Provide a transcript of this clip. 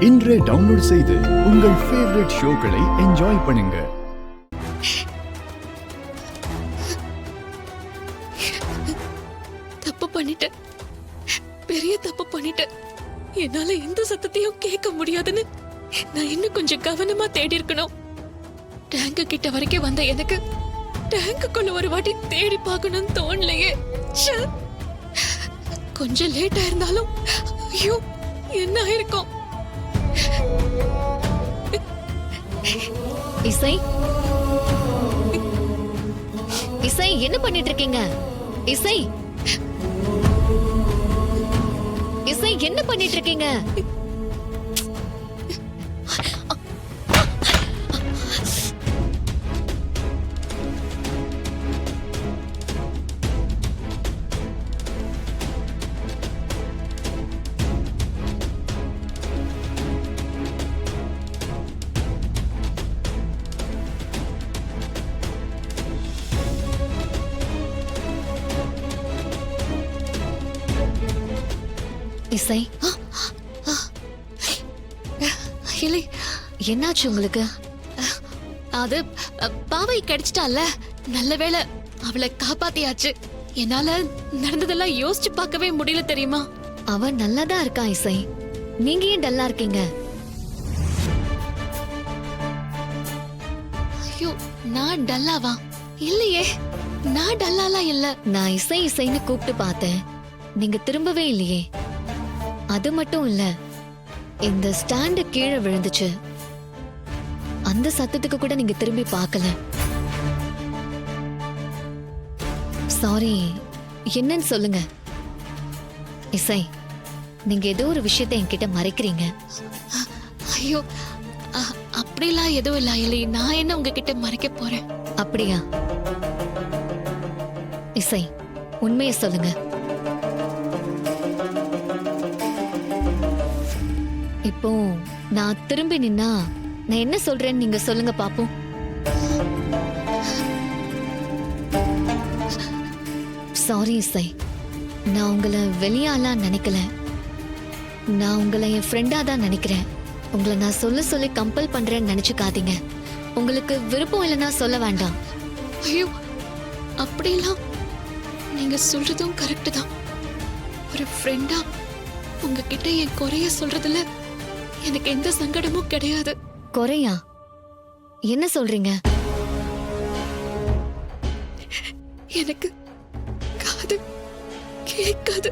இன்றே டவுன்லோட் செய்து உங்கள் ஃபேவரட் ஷோக்களை என்ஜாய் பண்ணுங்க. தப்பு பண்ணிட்டேன், பெரிய தப்பு பண்ணிட்டேன். என்னால எந்த சத்தத்தையும் கேட்க முடியாதுன்னு நான் இன்னும் கொஞ்சம் கவனமா தேடி இருக்கணும். டேங்க் கிட்ட வரைக்கும் வந்த எனக்கு டேங்குக்குள்ள ஒரு வாட்டி தேடி பார்க்கணும்னு தோணலையே. கொஞ்சம் லேட்டா இருந்தாலும் ஐயோ என்ன ஆயிருக்கும். இசை இசை என்ன பண்ணிட்டு இருக்கீங்க? இசை இசை என்ன பண்ணிட்டு இருக்கீங்க? இசை இல்லை, என்னாச்சு உங்களுக்கு? அது பாவை கிடைச்சிட்டால, நல்ல வேளை அவளை காப்பாத்தியாச்சு. என்னால நடந்ததெல்லாம் யோசிச்சு பார்க்கவே முடியல தெரியுமா. அவ நல்லாதான் இருக்கா இசை, நீங்க ஏன் டல்லா இருக்கீங்க? ஐயோ நான் டல்லாவா? இல்லையே, நான் டல்லாலாம் இல்ல. நான் இசை இசைன்னு கூப்பிட்டு பார்த்தேன், நீங்க திரும்பவே இல்லையே. அது மட்டும் இல்ல, இந்த ஸ்டாண்டு கீழே விழுந்துச்சு, அந்த சத்தத்துக்கு கூட நீங்க திரும்பி பார்க்கல. சாரி, என்னன்னு சொல்லுங்க. இசை, நீங்க ஏதோ ஒரு விஷயத்தை என்கிட்ட மறைக்கிறீங்க. ஐயோ அப்படிலாம் எதுவும் இல்ல இல்லை. நான் என்ன உங்ககிட்ட மறைக்க போறேன்? அப்படியா? இசை, உண்மையை சொல்லுங்க. இப்போ நான் திரும்பி நின்னா நான் என்ன சொல்றேன்னு நீங்க சொல்லுங்க பாப்போம். சாரி இசை, நான் உங்களை வெளியாளா நினைக்கல, நான் உங்களை என் ஃப்ரெண்டா தான் நினைக்கிறேன். உங்களை நான் சொல்லி கம்பல் பண்றேன்னு நினைச்சுக்காதீங்க. உங்களுக்கு விருப்பம் இல்லைன்னா சொல்ல வேண்டாம். ஐயோ அப்படிலாம் நீங்க சொல்றதும் கரெக்ட் தான். ஒரு ஃப்ரெண்டா உங்ககிட்ட என் குறைய சொல்றதுல எனக்கு எந்த சங்கடமும் கிடையாது. குறையா? என்ன சொல்றீங்க? எனக்கு காது கேட்காது.